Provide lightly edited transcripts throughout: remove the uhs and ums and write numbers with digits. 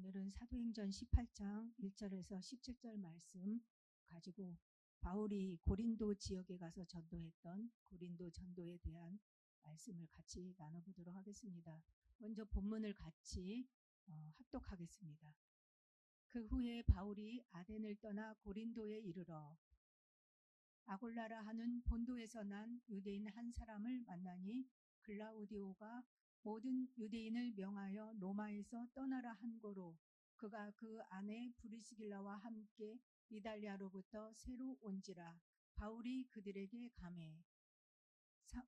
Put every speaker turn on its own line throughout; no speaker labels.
오늘은 사도행전 18장 1절에서 17절 말씀 가지고 바울이 고린도 지역에 가서 전도했던 고린도 전도에 대한 말씀을 같이 나눠보도록 하겠습니다. 먼저 본문을 같이 합독하겠습니다. 그 후에 바울이 아덴을 떠나 고린도에 이르러 아골라라 하는 본도에서 난 유대인 한 사람을 만나니 글라우디오가 모든 유대인을 명하여 로마에서 떠나라 한 고로 그가 그 아내 브리스길라와 함께 이달리아로부터 새로 온지라. 바울이 그들에게 감해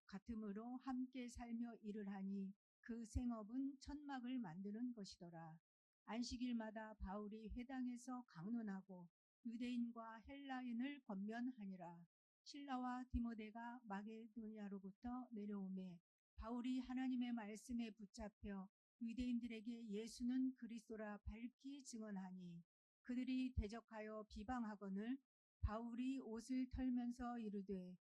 같음으로 함께 살며 일을 하니 그 생업은 천막을 만드는 것이더라. 안식일마다 바울이 회당에서 강론하고 유대인과 헬라인을 권면하니라. 실라와 디모데가 마게도니아로부터 내려오매 바울이 하나님의 말씀에 붙잡혀 유대인들에게 예수는 그리스도라 밝히 증언하니 그들이 대적하여 비방하거늘 바울이 옷을 털면서 이르되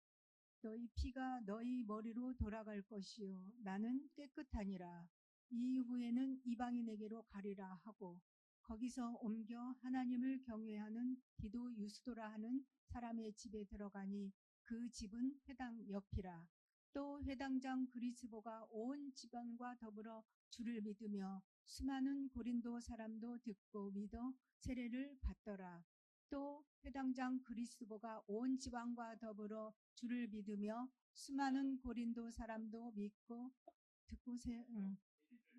너희 피가 너희 머리로 돌아갈 것이요 나는 깨끗하니라. 이후에는 이방인에게로 가리라 하고 거기서 옮겨 하나님을 경외하는 디도 유스도라 하는 사람의 집에 들어가니 그 집은 회당 옆이라. 또 회당장 그리스보가 온 집안과 더불어 주를 믿으며 수많은 고린도 사람도 듣고 믿어 세례를 받더라. 또 회당장 그리스보가 온 지방과 더불어 주를 믿으며 수많은 고린도 사람도 믿고 듣고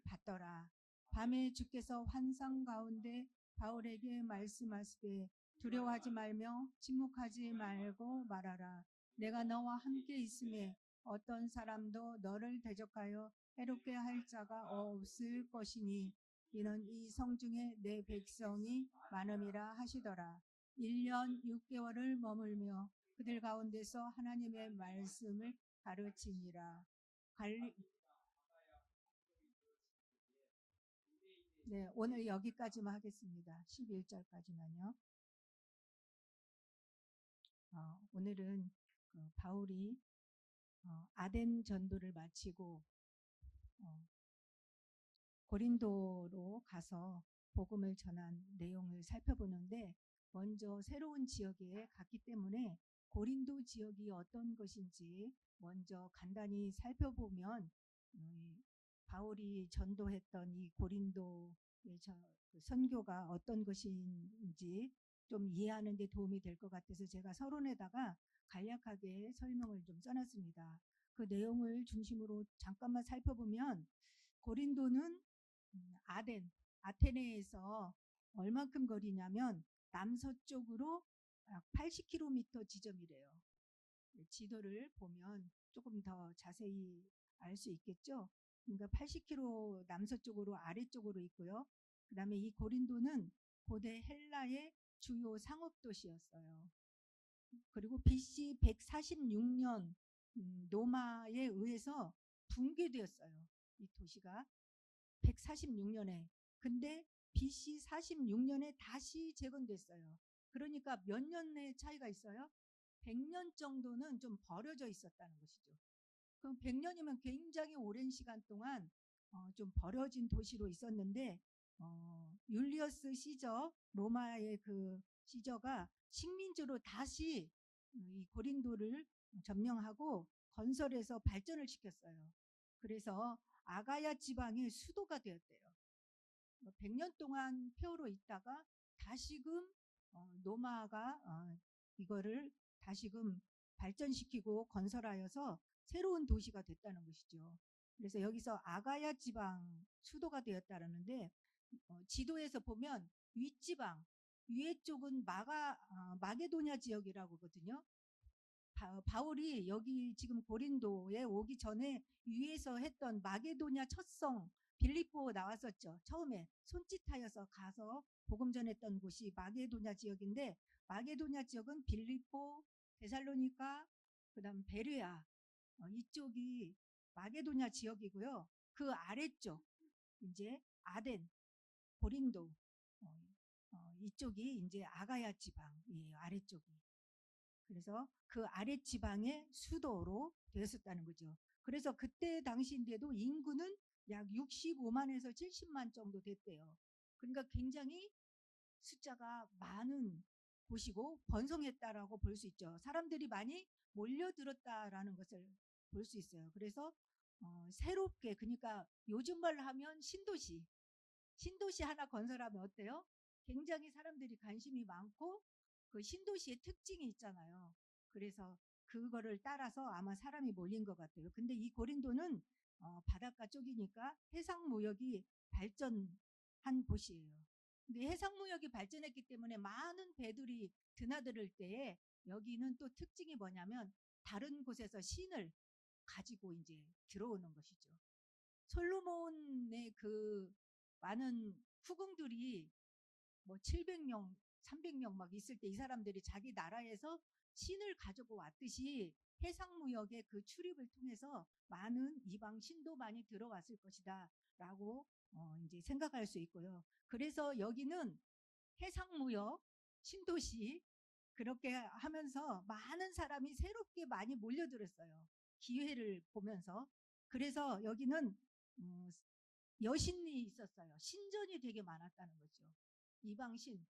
받더라. 밤에 주께서 환상 가운데 바울에게 말씀하시되 두려워하지 말며 침묵하지 말고 말하라. 내가 너와 함께 있음에 어떤 사람도 너를 대적하여 해롭게 할 자가 없을 것이니 이는 이 성중에 내 백성이 많음이라 하시더라. 1년 6개월을 머물며 그들 가운데서 하나님의 말씀을 가르치니라. 네, 오늘 여기까지만 하겠습니다. 11절까지만요. 오늘은 바울이 아덴 전도를 마치고 고린도로 가서 복음을 전한 내용을 살펴보는데 먼저 새로운 지역에 갔기 때문에 고린도 지역이 어떤 것인지 먼저 간단히 살펴보면 바울이 전도했던 이 고린도의 선교가 어떤 것인지 좀 이해하는 데 도움이 될 것 같아서 제가 서론에다가 간략하게 설명을 좀 써놨습니다. 그 내용을 중심으로 잠깐만 살펴보면 고린도는 아테네에서 얼만큼 거리냐면 남서쪽으로 약 80km 지점이래요. 지도를 보면 조금 더 자세히 알 수 있겠죠. 그러니까 80km 남서쪽으로 아래쪽으로 있고요. 그 다음에 이 고린도는 고대 헬라의 주요 상업도시였어요. 그리고 BC 146년 로마에 의해서 붕괴되었어요. 이 도시가 146년에. 근데 BC 46년에 다시 재건됐어요. 그러니까 몇 년의 차이가 있어요? 100년 정도는 좀 버려져 있었다는 것이죠. 그럼 100년이면 굉장히 오랜 시간 동안 좀 버려진 도시로 있었는데 율리어스 시저, 로마의 그 시저가 식민지로 다시 이 고린도를 점령하고 건설해서 발전을 시켰어요. 그래서 아가야 지방의 수도가 되었대요. 100년 동안 폐허로 있다가 다시금 로마가 이거를 다시금 발전시키고 건설하여서 새로운 도시가 됐다는 것이죠. 그래서 여기서 아가야 지방 수도가 되었다는데 지도에서 보면 윗지방 위에 쪽은 마게도냐 지역이라고 하거든요. 바울이 여기 지금 고린도에 오기 전에 위에서 했던 마게도냐 첫성 빌립보 나왔었죠. 처음에 손짓하여서 가서 복음 전했던 곳이 마게도냐 지역인데 마게도냐 지역은 빌립보, 데살로니가, 그다음 베레아 이쪽이 마게도냐 지역이고요. 그 아래쪽 이제 아덴, 고린도 이쪽이 이제 아가야 지방이에요. 아래쪽이. 그래서 그 아랫지방의 수도로 되었었다는 거죠. 그래서 그때 당시인데도 인구는 약 65만에서 70만 정도 됐대요. 그러니까 굉장히 숫자가 많은 곳이고 번성했다라고 볼 수 있죠. 사람들이 많이 몰려들었다라는 것을 볼 수 있어요. 그래서 새롭게, 그러니까 요즘 말로 하면 신도시 하나 건설하면 어때요? 굉장히 사람들이 관심이 많고 그 신도시의 특징이 있잖아요. 그래서 그거를 따라서 아마 사람이 몰린 것 같아요. 근데 이 고린도는 바닷가 쪽이니까 해상무역이 발전한 곳이에요. 근데 해상무역이 발전했기 때문에 많은 배들이 드나들 때에 여기는 또 특징이 뭐냐면 다른 곳에서 신을 가지고 이제 들어오는 것이죠. 솔로몬의 그 많은 후궁들이 뭐 700명, 300명 막 있을 때 이 사람들이 자기 나라에서 신을 가지고 왔듯이 해상무역의 그 출입을 통해서 많은 이방 신도 많이 들어왔을 것이다 라고 이제 생각할 수 있고요. 그래서 여기는 해상무역 신도시 그렇게 하면서 많은 사람이 새롭게 많이 몰려들었어요. 기회를 보면서. 그래서 여기는 음, 여신이 있었어요. 신전이 되게 많았다는 거죠. 이방신.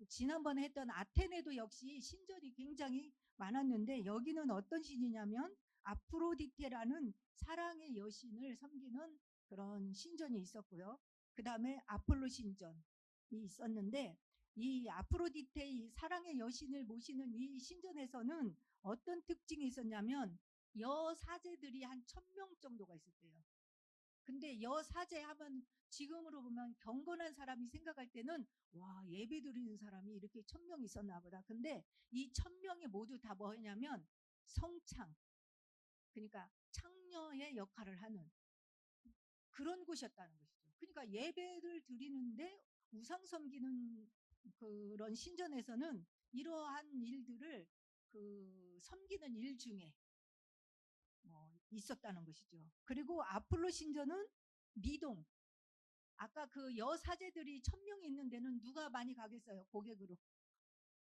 지난번에 했던 아테네도 역시 신전이 굉장히 많았는데 여기는 어떤 신이냐면 아프로디테라는 사랑의 여신을 섬기는 그런 신전이 있었고요. 그 다음에 아폴로 신전이 있었는데 이 아프로디테의 사랑의 여신을 모시는 이 신전에서는 어떤 특징이 있었냐면 여사제들이 한 1000명 정도가 있었대요. 근데 여사제 하면 지금으로 보면 경건한 사람이 생각할 때는 와, 예배 드리는 사람이 이렇게 1000명 있었나 보다. 근데 이 1000명이 모두 다 뭐냐면 성창, 그러니까 창녀의 역할을 하는 그런 곳이었다는 것이죠. 그러니까 예배를 드리는데 우상 섬기는 그런 신전에서는 이러한 일들을 그 섬기는 일 중에 있었다는 것이죠. 그리고 아폴로 신전은 미동, 아까 그 여사제들이 1000명이 있는 데는 누가 많이 가겠어요? 고객으로.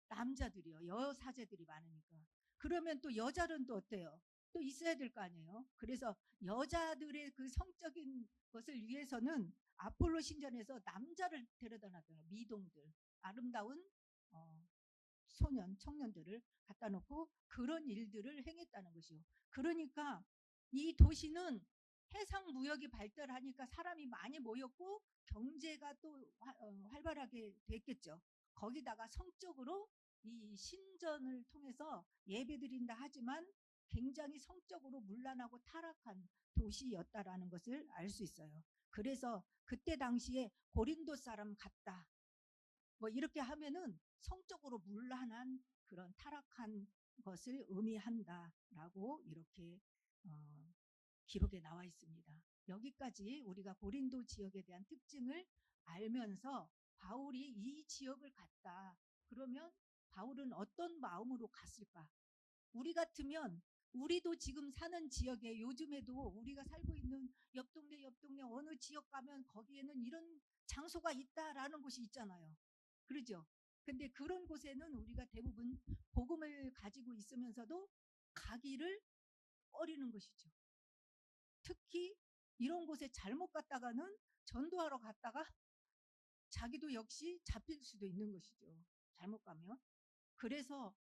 남자들이요. 여사제들이 많으니까. 그러면 또 여자는 또 어때요? 또 있어야 될 거 아니에요? 그래서 여자들의 그 성적인 것을 위해서는 아폴로 신전에서 남자를 데려다 놨잖아요. 미동들. 아름다운 어, 소년, 청년들을 갖다 놓고 그런 일들을 행했다는 것이요. 그러니까 이 도시는 해상 무역이 발달하니까 사람이 많이 모였고 경제가 또 활발하게 됐겠죠. 거기다가 성적으로 이 신전을 통해서 예배드린다 하지만 굉장히 성적으로 문란하고 타락한 도시였다라는 것을 알 수 있어요. 그래서 그때 당시에 고린도 사람 같다. 뭐 이렇게 하면은 성적으로 문란한 그런 타락한 것을 의미한다라고 이렇게 어, 기록에 나와 있습니다. 여기까지 우리가 고린도 지역에 대한 특징을 알면서 바울이 이 지역을 갔다. 그러면 바울은 어떤 마음으로 갔을까? 우리 같으면 우리도 지금 사는 지역에 요즘에도 우리가 살고 있는 옆 동네 어느 지역 가면 거기에는 이런 장소가 있다라는 곳이 있잖아요. 그러죠? 근데 그런 곳에는 우리가 대부분 복음을 가지고 있으면서도 가기를 꺼리는 것이죠. 특히 이런 곳에 잘못 갔다가는 전도하러 갔다가 자기도 역시 잡힐 수도 있는 것이죠. 잘못 가면. 그래서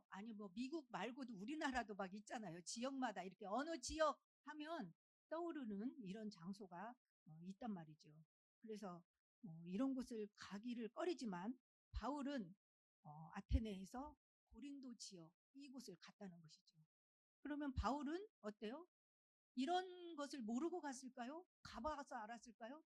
아니 뭐 미국 말고도 우리나라도 막 있잖아요. 지역마다 이렇게 어느 지역 하면 떠오르는 이런 장소가 있단 말이죠. 그래서 이런 곳을 가기를 꺼리지만 바울은 아테네에서 고린도 지역 이곳을 갔다는 것이죠. 그러면 바울은 어때요? 이런 것을 모르고 갔을까요? 가봐서 알았을까요?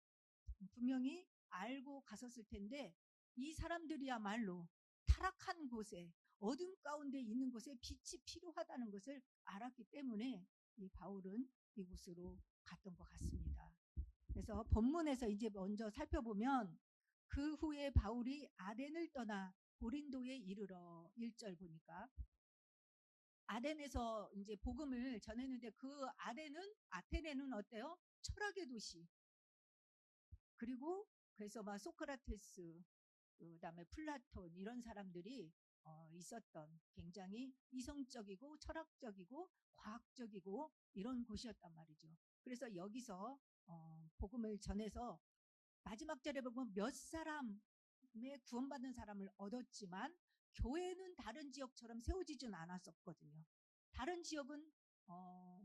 분명히 알고 갔었을 텐데 이 사람들이야말로 타락한 곳에 어둠 가운데 있는 곳에 빛이 필요하다는 것을 알았기 때문에 이 바울은 이곳으로 갔던 것 같습니다. 그래서 본문에서 이제 먼저 살펴보면 그 후에 바울이 아덴을 떠나 고린도에 이르러 1절 보니까 아덴에서 이제 복음을 전했는데 그 아테네는 어때요? 철학의 도시. 그리고 그래서 막 소크라테스, 그다음에 플라톤 이런 사람들이 있었던 굉장히 이성적이고 철학적이고 과학적이고 이런 곳이었단 말이죠. 그래서 여기서 복음을 전해서 마지막 절에 보면 몇 사람의 구원받는 사람을 얻었지만 교회는 다른 지역처럼 세워지진 않았었거든요. 다른 지역은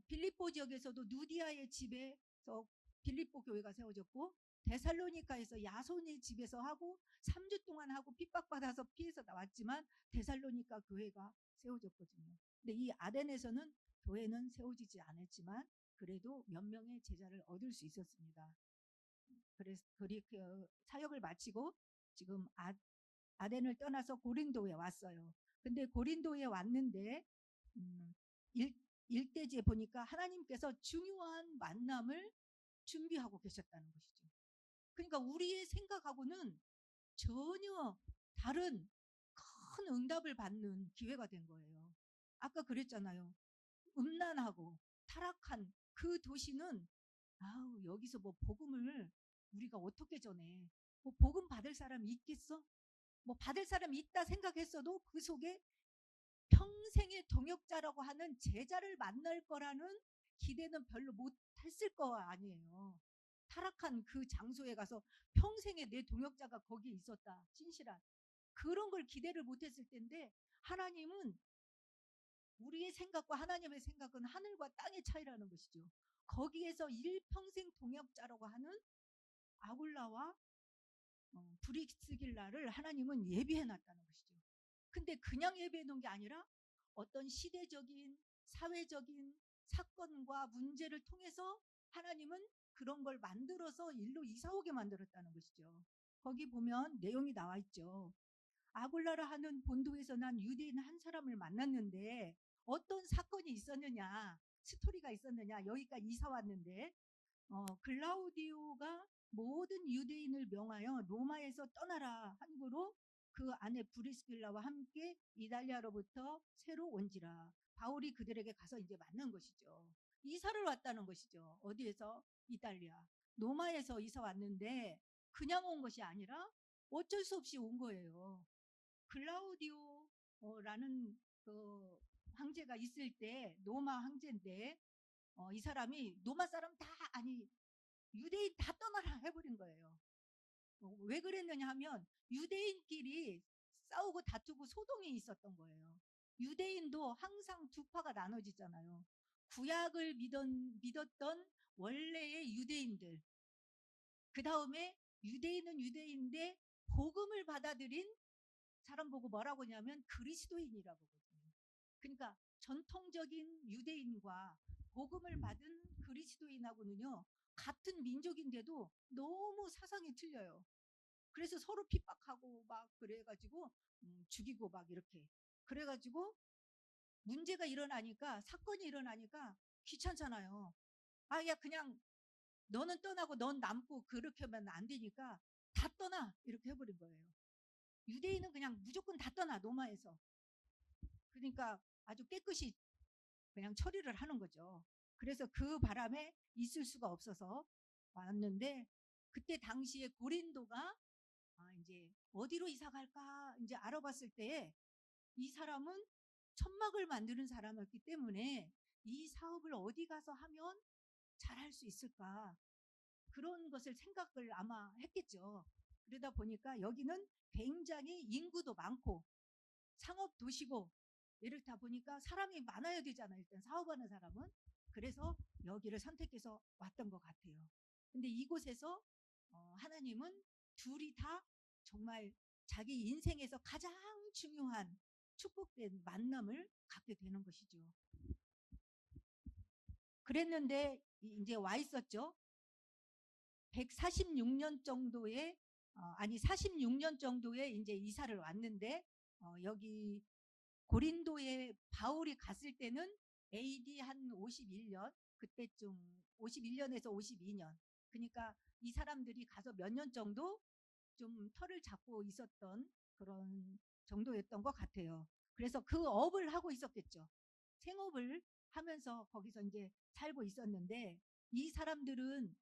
빌립보 지역에서도 누디아의 집에서 빌립보 교회가 세워졌고, 데살로니카에서 야손의 집에서 하고 3주 동안 하고 핍박받아서 피해서 나왔지만 데살로니카 교회가 세워졌거든요. 근데 이 아덴에서는 교회는 세워지지 않았지만 그래도 몇 명의 제자를 얻을 수 있었습니다. 그래서 그 사역을 마치고 지금 아덴을 떠나서 고린도에 왔어요. 근데 고린도에 왔는데 일대지에 보니까 하나님께서 중요한 만남을 준비하고 계셨다는 것이죠. 그러니까 우리의 생각하고는 전혀 다른 큰 응답을 받는 기회가 된 거예요. 아까 그랬잖아요. 음란하고 타락한 그 도시는 여기서 뭐 복음을 우리가 어떻게 전해? 뭐 복음 받을 사람이 있겠어? 뭐 받을 사람이 있다 생각했어도 그 속에 평생의 동역자라고 하는 제자를 만날 거라는 기대는 별로 못했을 거 아니에요. 타락한 그 장소에 가서 평생의 내 동역자가 거기에 있었다. 진실한. 그런 걸 기대를 못했을 텐데 하나님은, 우리의 생각과 하나님의 생각은 하늘과 땅의 차이라는 것이죠. 거기에서 일평생 동역자라고 하는 아굴라와 브리스길라를 하나님은 예비해 놨다는 것이죠. 근데 그냥 예비해 놓은 게 아니라 어떤 시대적인 사회적인 사건과 문제를 통해서 하나님은 그런 걸 만들어서 일로 이사 오게 만들었다는 것이죠. 거기 보면 내용이 나와 있죠. 아굴라라 하는 본도에서 난 유대인 한 사람을 만났는데 어떤 사건이 있었느냐, 스토리가 있었느냐, 여기까지 이사 왔는데 글라우디오가 모든 유대인을 명하여 로마에서 떠나라 한거로 그 안에 브리스길라와 함께 이달리아로부터 새로 온지라. 바울이 그들에게 가서 이제 만난 것이죠. 이사를 왔다는 것이죠. 어디에서? 이달리아. 로마에서 이사 왔는데 그냥 온 것이 아니라 어쩔 수 없이 온 거예요. 글라우디오라는 그 황제가 있을 때 로마 황제인데 이 사람이 로마 사람 다, 아니 유대인 다 떠나라 해버린 거예요. 왜 그랬느냐 하면 유대인끼리 싸우고 다투고 소동이 있었던 거예요. 유대인도 항상 두 파가 나눠지잖아요. 구약을 믿었던 원래의 유대인들, 그 다음에 유대인은 유대인인데 복음을 받아들인 사람 보고 뭐라고 하냐면 그리스도인이라고 하거든요. 그러니까 전통적인 유대인과 복음을 받은 그리스도인하고는요, 같은 민족인데도 너무 사상이 틀려요. 그래서 서로 핍박하고 막 그래가지고 죽이고 막 이렇게 그래가지고 문제가 일어나니까, 사건이 일어나니까 귀찮잖아요. 야 그냥 너는 떠나고 넌 남고 그렇게 하면 안 되니까 다 떠나 이렇게 해버린 거예요. 유대인은 그냥 무조건 다 떠나 로마에서. 그러니까 아주 깨끗이 그냥 처리를 하는 거죠. 그래서 그 바람에 있을 수가 없어서 왔는데, 그때 당시에 고린도가 이제 어디로 이사 갈까 이제 알아봤을 때 이 사람은 천막을 만드는 사람이었기 때문에 이 사업을 어디 가서 하면 잘할 수 있을까, 그런 것을 생각을 아마 했겠죠. 그러다 보니까 여기는 굉장히 인구도 많고 상업 도시고 이렇다 보니까 사람이 많아야 되잖아요. 일단 사업하는 사람은. 그래서 여기를 선택해서 왔던 것 같아요. 근데 이곳에서 하나님은 둘이 다 정말 자기 인생에서 가장 중요한 축복된 만남을 갖게 되는 것이죠. 그랬는데 이제 와 있었죠. 146년 정도의 아니 46년 정도에 이제 이사를 왔는데 여기 고린도에 바울이 갔을 때는 AD 한 51년, 그때쯤 51년에서 52년. 그러니까 이 사람들이 가서 몇 년 정도 좀 털을 잡고 있었던 그런 정도였던 것 같아요. 그래서 그 업을 하고 있었겠죠. 생업을 하면서 거기서 이제 살고 있었는데, 이 사람들은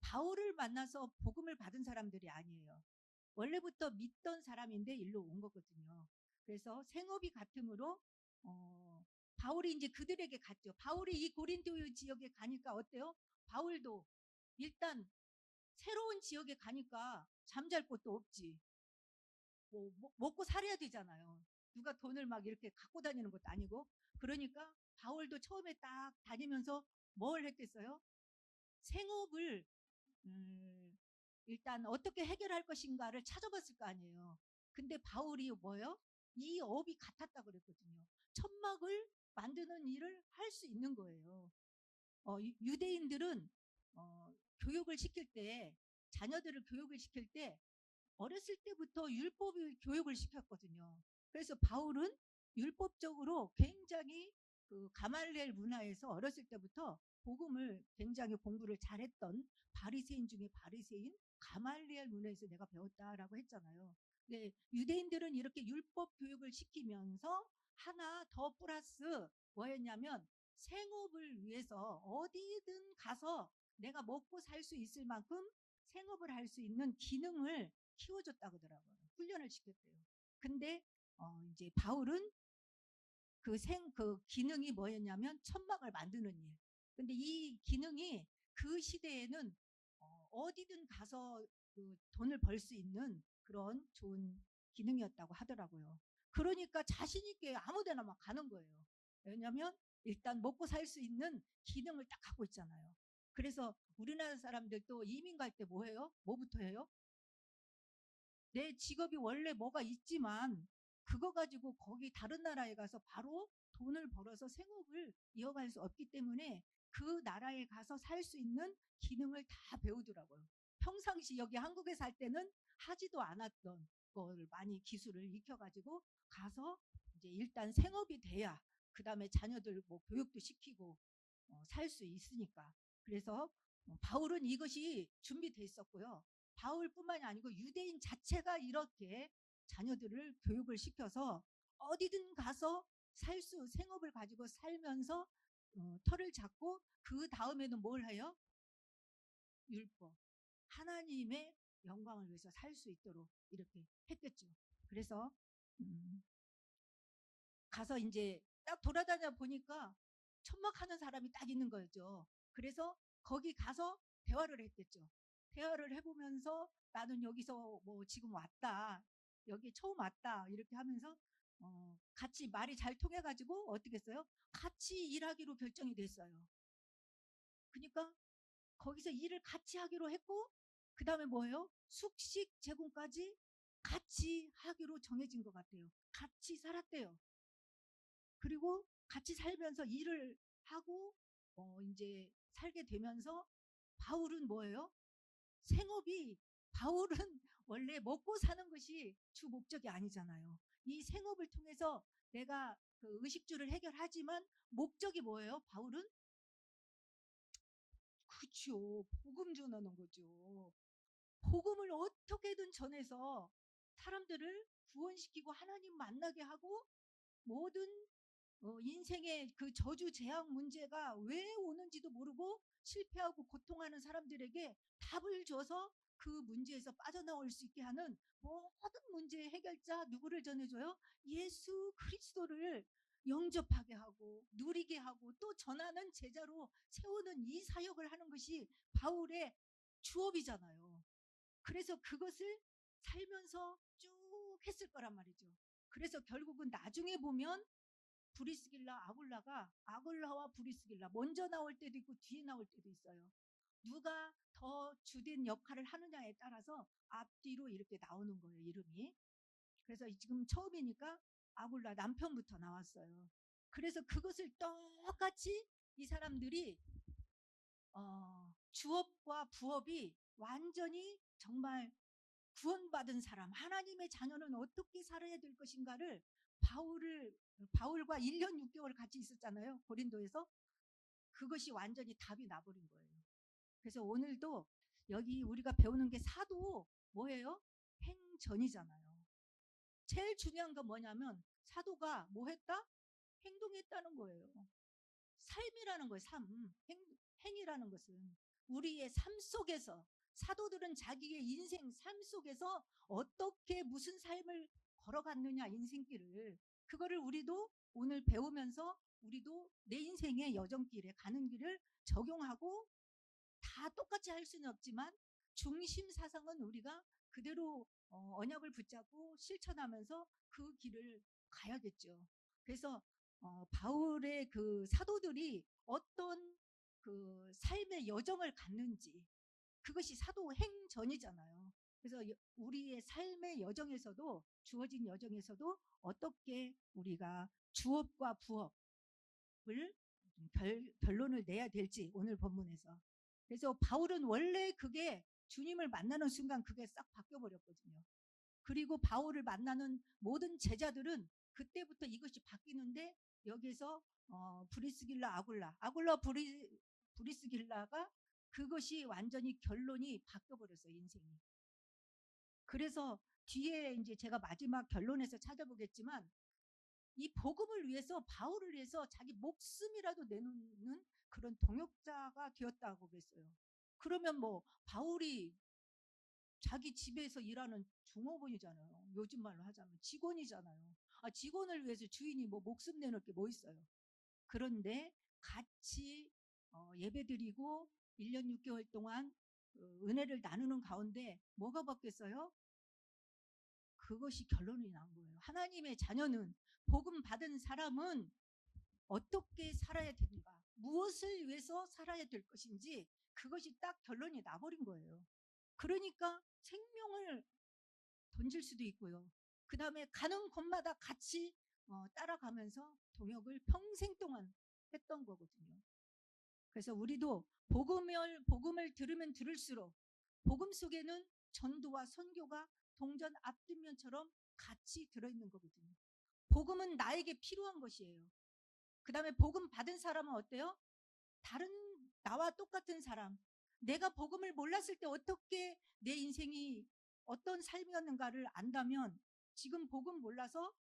바울을 만나서 복음을 받은 사람들이 아니에요. 원래부터 믿던 사람인데 일로 온 거거든요. 그래서 생업이 같으므로 바울이 이제 그들에게 갔죠. 바울이 이 고린도 지역에 가니까 어때요? 바울도 일단 새로운 지역에 가니까 잠잘 곳도 없지. 먹고 살아야 되잖아요. 누가 돈을 막 이렇게 갖고 다니는 것도 아니고. 그러니까 바울도 처음에 딱 다니면서 뭘 했겠어요? 생업을 일단 어떻게 해결할 것인가를 찾아봤을 거 아니에요. 근데 바울이 뭐예요? 이 업이 같았다 그랬거든요. 천막을 만드는 일을 할 수 있는 거예요. 유대인들은 교육을 시킬 때, 자녀들을 교육을 시킬 때 어렸을 때부터 율법을 교육을 시켰거든요. 그래서 바울은 율법적으로 굉장히 그 가말리엘 문화에서 어렸을 때부터 복음을 굉장히 공부를 잘했던 바리새인 중에 바리새인 가말리엘 문화에서 내가 배웠다라고 했잖아요. 근데 유대인들은 이렇게 율법 교육을 시키면서 하나 더 플러스 뭐였냐면 생업을 위해서 어디든 가서 내가 먹고 살 수 있을 만큼 생업을 할 수 있는 기능을 키워줬다고 하더라고요. 훈련을 시켰대요. 근데 이제 바울은 그 기능이 뭐였냐면 천막을 만드는 일. 근데 이 기능이 그 시대에는 어디든 가서 그 돈을 벌 수 있는 그런 좋은 기능이었다고 하더라고요. 그러니까 자신 있게 아무데나 막 가는 거예요. 왜냐하면 일단 먹고 살 수 있는 기능을 딱 갖고 있잖아요. 그래서 우리나라 사람들도 이민 갈 때 뭐 해요? 뭐부터 해요? 내 직업이 원래 뭐가 있지만 그거 가지고 거기 다른 나라에 가서 바로 돈을 벌어서 생업을 이어갈 수 없기 때문에 그 나라에 가서 살 수 있는 기능을 다 배우더라고요. 평상시 여기 한국에 살 때는 하지도 않았던 걸 많이 기술을 익혀가지고 가서 이제 일단 생업이 돼야 그 다음에 자녀들 뭐 교육도 시키고 살 수 있으니까. 그래서 바울은 이것이 준비돼 있었고요. 바울뿐만이 아니고 유대인 자체가 이렇게 자녀들을 교육을 시켜서 어디든 가서 생업을 가지고 살면서 터를 잡고 그 다음에는 뭘 해요? 율법. 하나님의 영광을 위해서 살 수 있도록 이렇게 했겠죠. 그래서 가서 이제 딱 돌아다녀 보니까 천막하는 사람이 딱 있는 거죠. 그래서 거기 가서 대화를 했겠죠. 대화를 해보면서 나는 여기서 뭐 지금 왔다. 여기 처음 왔다. 이렇게 하면서 같이 말이 잘 통해가지고 어떻게 했어요? 같이 일하기로 결정이 됐어요. 그러니까 거기서 일을 같이 하기로 했고 그 다음에 뭐예요? 숙식 제공까지 같이 하기로 정해진 것 같아요. 같이 살았대요. 그리고 같이 살면서 일을 하고 이제 살게 되면서 바울은 뭐예요? 생업이 바울은 원래 먹고 사는 것이 주 목적이 아니잖아요. 이 생업을 통해서 내가 그 의식주를 해결하지만 목적이 뭐예요? 바울은 그렇죠. 복음 전하는 거죠. 복음을 어떻게든 전해서 사람들을 구원시키고 하나님 만나게 하고 모든 인생의 그 저주 재앙 문제가 왜 오는지도 모르고 실패하고 고통하는 사람들에게 답을 줘서 그 문제에서 빠져나올 수 있게 하는 모든 문제의 해결자 누구를 전해줘요? 예수 그리스도를 영접하게 하고 누리게 하고 또 전하는 제자로 세우는 이 사역을 하는 것이 바울의 주업이잖아요. 그래서 그것을 살면서 쭉 했을 거란 말이죠. 그래서 결국은 나중에 보면 브리스길라 아굴라와 브리스길라 먼저 나올 때도 있고 뒤에 나올 때도 있어요. 누가 더 주된 역할을 하느냐에 따라서 앞뒤로 이렇게 나오는 거예요, 이름이. 그래서 지금 처음이니까 아굴라 남편부터 나왔어요. 그래서 그것을 똑같이 이 사람들이 주업과 부업이 완전히 정말 구원받은 사람, 하나님의 자녀는 어떻게 살아야 될 것인가를 바울과 1년 6개월 같이 있었잖아요. 고린도에서. 그것이 완전히 답이 나버린 거예요. 그래서 오늘도 여기 우리가 배우는 게 사도 뭐예요? 행전이잖아요. 제일 중요한 건 뭐냐면 사도가 뭐 했다? 행동했다는 거예요. 삶이라는 거예요. 행이라는 것은 우리의 삶 속에서 사도들은 자기의 인생 삶 속에서 어떻게 무슨 삶을 걸어갔느냐 인생길을 그거를 우리도 오늘 배우면서 우리도 내 인생의 여정길에 가는 길을 적용하고 다 똑같이 할 수는 없지만 중심 사상은 우리가 그대로 언약을 붙잡고 실천하면서 그 길을 가야겠죠. 그래서 바울의 그 사도들이 어떤 그 삶의 여정을 갔는지, 그것이 사도 행전이잖아요. 그래서 우리의 삶의 여정에서도, 주어진 여정에서도 어떻게 우리가 주업과 부업을 결론을 내야 될지, 오늘 본문에서. 그래서 바울은 원래 그게 주님을 만나는 순간 그게 싹 바뀌어 버렸거든요. 그리고 바울을 만나는 모든 제자들은 그때부터 이것이 바뀌는데, 여기서 브리스길라, 아굴라 브리스길라가 그것이 완전히 결론이 바뀌어 버렸어요, 인생이. 그래서 뒤에 이제 제가 마지막 결론에서 찾아보겠지만, 이 복음을 위해서, 바울을 위해서 자기 목숨이라도 내놓는 그런 동역자가 되었다고 그랬어요. 그러면 뭐 바울이 자기 집에서 일하는 종업원이잖아요. 요즘 말로 하자면 직원이잖아요. 직원을 위해서 주인이 뭐 목숨 내놓을 게 뭐 있어요. 그런데 같이 예배드리고 1년 6개월 동안 은혜를 나누는 가운데 뭐가 바뀌었어요? 그것이 결론이 난 거예요. 하나님의 자녀는, 복음 받은 사람은 어떻게 살아야 되는가, 무엇을 위해서 살아야 될 것인지, 그것이 딱 결론이 나버린 거예요. 그러니까 생명을 던질 수도 있고요. 그 다음에 가는 곳마다 같이 따라가면서 동역을 평생 동안 했던 거거든요. 그래서 우리도 복음을 들으면 들을수록 복음 속에는 전도와 선교가 동전 앞뒷면처럼 같이 들어있는 거거든요. 복음은 나에게 필요한 것이에요. 그 다음에 복음 받은 사람은 어때요? 다른 나와 똑같은 사람, 내가 복음을 몰랐을 때 어떻게 내 인생이 어떤 삶이었는가를 안다면, 지금 복음 몰라서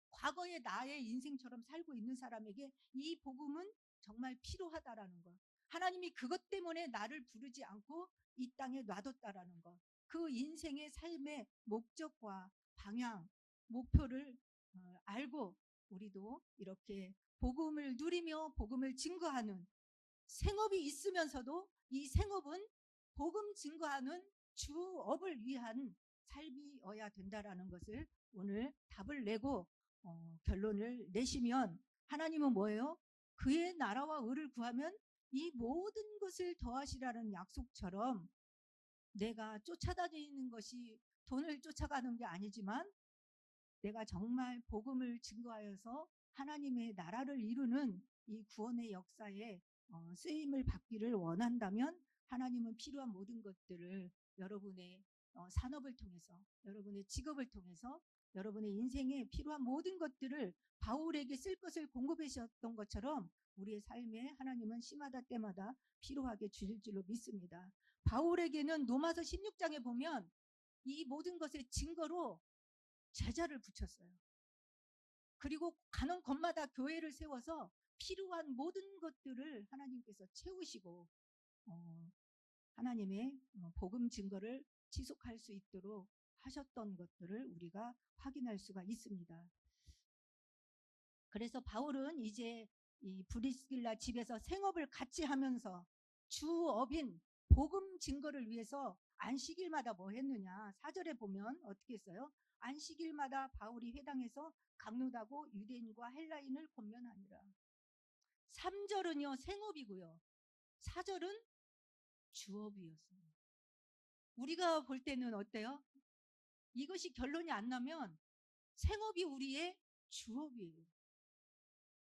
과거의 나의 인생처럼 살고 있는 사람에게 이 복음은 정말 필요하다라는 것. 하나님이 그것 때문에 나를 부르지 않고 이 땅에 놔뒀다라는 것. 그 인생의 삶의 목적과 방향, 목표를 알고 우리도 이렇게 복음을 누리며 복음을 증거하는 생업이 있으면서도, 이 생업은 복음 증거하는 주업을 위한 삶이어야 된다라는 것을 오늘 답을 내고 결론을 내시면, 하나님은 뭐예요? 그의 나라와 의를 구하면 이 모든 것을 더하시라는 약속처럼, 내가 쫓아다니는 것이 돈을 쫓아가는 게 아니지만, 내가 정말 복음을 증거하여서 하나님의 나라를 이루는 이 구원의 역사에 쓰임을 받기를 원한다면, 하나님은 필요한 모든 것들을 여러분의 산업을 통해서, 여러분의 직업을 통해서, 여러분의 인생에 필요한 모든 것들을 바울에게 쓸 것을 공급하셨던 것처럼 우리의 삶에 하나님은 시마다 때마다 필요하게 주실 줄로 믿습니다. 바울에게는 로마서 16장에 보면 이 모든 것의 증거로 제자를 붙였어요. 그리고 가는 곳마다 교회를 세워서 필요한 모든 것들을 하나님께서 채우시고 하나님의 복음 증거를 지속할 수 있도록 하셨던 것들을 우리가 확인할 수가 있습니다. 그래서 바울은 이제 이 브리스길라 집에서 생업을 같이 하면서 주업인 복음 증거를 위해서 안식일마다 뭐 했느냐, 4절에 보면 어떻게 했어요? 안식일마다 바울이 회당에서 강론하고 유대인과 헬라인을 권면하니라. 3절은요 생업이고요, 4절은 주업이었어요. 우리가 볼 때는 어때요? 이것이 결론이 안 나면 생업이 우리의 주업이에요.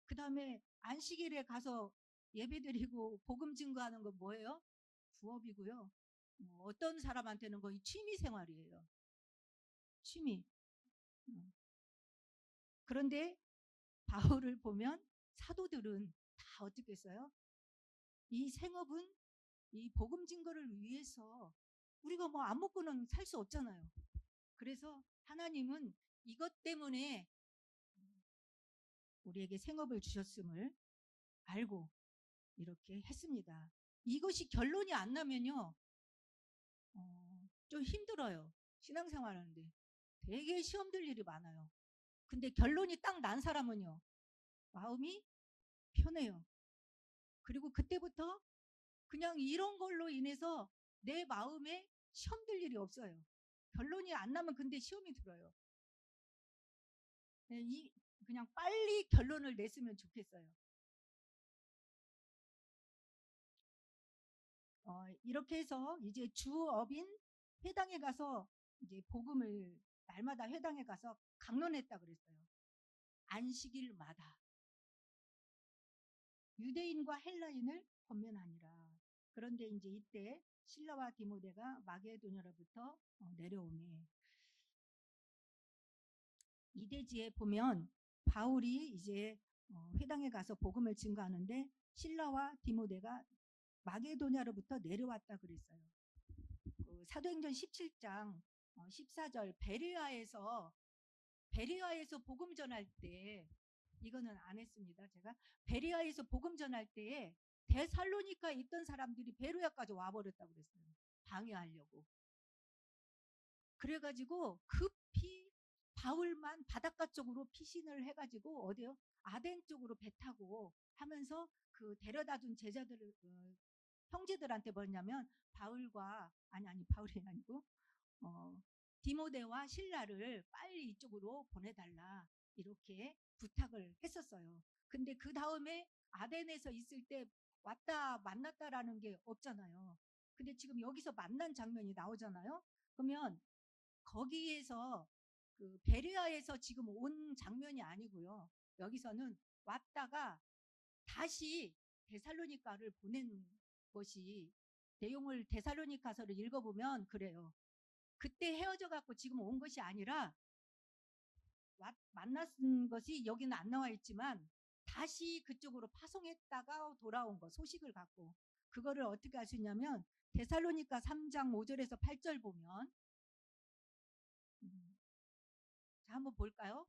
그 다음에 안식일에 가서 예배드리고 복음 증거하는 건 뭐예요? 부업이고요. 어떤 사람한테는 거의 취미 생활이에요. 취미. 그런데 바울을 보면 사도들은 다 어떻게 했어요? 이 생업은 이 복음 증거를 위해서, 우리가 뭐 안 먹고는 살 수 없잖아요. 그래서 하나님은 이것 때문에 우리에게 생업을 주셨음을 알고 이렇게 했습니다. 이것이 결론이 안 나면요 좀 힘들어요. 신앙생활 하는데 되게 시험 들 일이 많아요. 근데 결론이 딱 난 사람은요 마음이 편해요. 그리고 그때부터 그냥 이런 걸로 인해서 내 마음에 시험 들 일이 없어요. 결론이 안 나면 근데 시험이 들어요. 네, 그냥 빨리 결론을 냈으면 좋겠어요. 이렇게 해서 이제 주업인 회당에 가서 이제 복음을 날마다 회당에 가서 강론했다 그랬어요. 안식일마다 유대인과 헬라인을 권면하니라. 그런데 이제 이때 실라와 디모데가 마게도냐로부터 내려오매 이대지에 보면 바울이 이제 회당에 가서 복음을 증거하는데 실라와 디모데가 마게도냐로부터 내려왔다 그랬어요. 그 사도행전 17장 14절 베레아에서 복음 전할 때 이거는 안 했습니다. 제가 베레아에서 복음 전할 때에 데살로니카에 있던 사람들이 베레아까지 와버렸다고 그랬어요. 방해하려고. 그래가지고 급히 바울만 바닷가 쪽으로 피신을 해가지고 어디요? 아덴 쪽으로 배 타고 하면서 그 데려다준 제자들 형제들한테 뭐냐면 바울과 아니 바울이 아니고 디모데와 실라를 빨리 이쪽으로 보내달라 이렇게 부탁을 했었어요. 근데 그 다음에 아덴에서 있을 때 왔다 만났다라는 게 없잖아요. 근데 지금 여기서 만난 장면이 나오잖아요. 그러면 거기에서 그 베레아에서 지금 온 장면이 아니고요. 여기서는 왔다가 다시 데살로니가를 보낸 것이 내용을 데살로니가서를 읽어보면 그래요. 그때 헤어져 갖고 지금 온 것이 아니라 만났은 것이 여기는 안 나와 있지만 다시 그쪽으로 파송했다가 돌아온 거 소식을 갖고 그거를 어떻게 할 수 있냐면 데살로니가 3장 5절에서 8절 보면 자 한번 볼까요?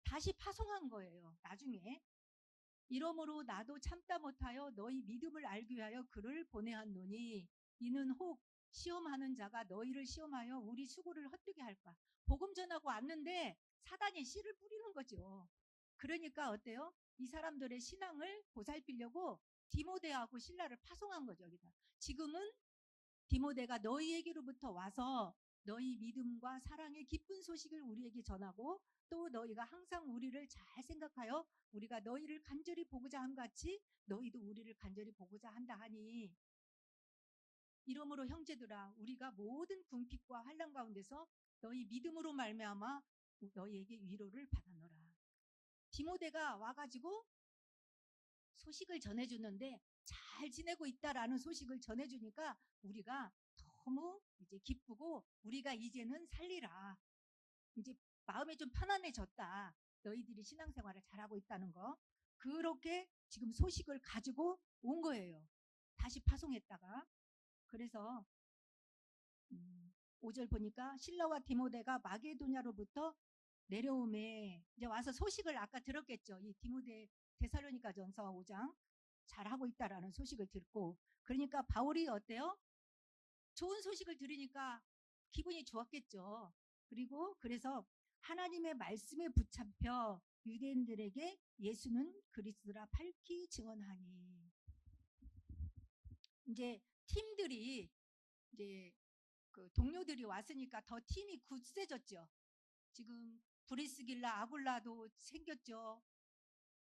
다시 파송한 거예요. 나중에 이러므로 나도 참다 못하여 너희 믿음을 알기 위하여 그를 보내었노니 이는 혹 시험하는 자가 너희를 시험하여 우리 수고를 헛되게 할까. 복음 전하고 왔는데 사단이 씨를 뿌리는 거죠. 그러니까 어때요? 이 사람들의 신앙을 보살피려고 디모데하고 실라를 파송한 거죠. 여기다. 지금은 디모데가 너희에게로부터 와서 너희 믿음과 사랑의 기쁜 소식을 우리에게 전하고 또 너희가 항상 우리를 잘 생각하여 우리가 너희를 간절히 보고자 함 같이 너희도 우리를 간절히 보고자 한다 하니 이러므로 형제들아 우리가 모든 궁핍과 환난 가운데서 너희 믿음으로 말미암아 너희에게 위로를 받아노라. 디모데가 와가지고 소식을 전해주는데 잘 지내고 있다라는 소식을 전해주니까 우리가 너무 이제 기쁘고 우리가 이제는 살리라. 이제 마음이 좀 편안해졌다. 너희들이 신앙생활을 잘하고 있다는 거. 그렇게 지금 소식을 가지고 온 거예요. 다시 파송했다가. 그래서 5절 보니까 실라와 디모데가 마게도냐로부터 내려오매 이제 와서 소식을 아까 들었겠죠. 이 디모데 데살로니가전서 5장 잘하고 있다라는 소식을 듣고 그러니까 바울이 어때요? 좋은 소식을 들으니까 기분이 좋았겠죠. 그리고 그래서 하나님의 말씀에 붙잡혀 유대인들에게 예수는 그리스도라 밝히 증언하니 이제 팀들이 이제 그 동료들이 왔으니까 더 팀이 굳세졌죠. 지금 브리스길라 아굴라도 생겼죠.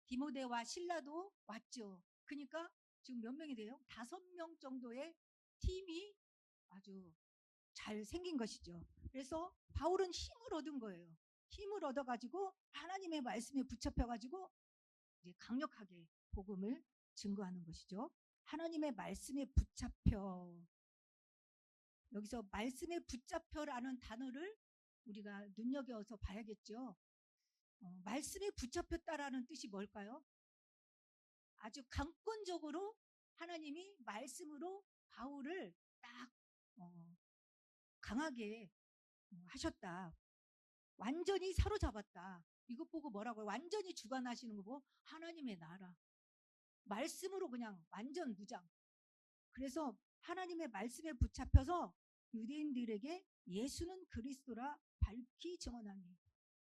디모데와 실라도 왔죠. 그러니까 지금 몇 명이 돼요? 5명 정도의 팀이 아주 잘 생긴 것이죠. 그래서 바울은 힘을 얻은 거예요. 힘을 얻어가지고 하나님의 말씀에 붙잡혀가지고 이제 강력하게 복음을 증거하는 것이죠. 하나님의 말씀에 붙잡혀 여기서 말씀에 붙잡혀라는 단어를 우리가 눈여겨서 봐야겠죠. 말씀에 붙잡혔다라는 뜻이 뭘까요? 아주 강권적으로 하나님이 말씀으로 바울을 딱 강하게 하셨다. 완전히 사로잡았다. 이것 보고 뭐라고요? 완전히 주관하시는 거 보고 하나님의 나라. 말씀으로 그냥 완전 무장. 그래서 하나님의 말씀에 붙잡혀서 유대인들에게 예수는 그리스도라 밝히 증언하니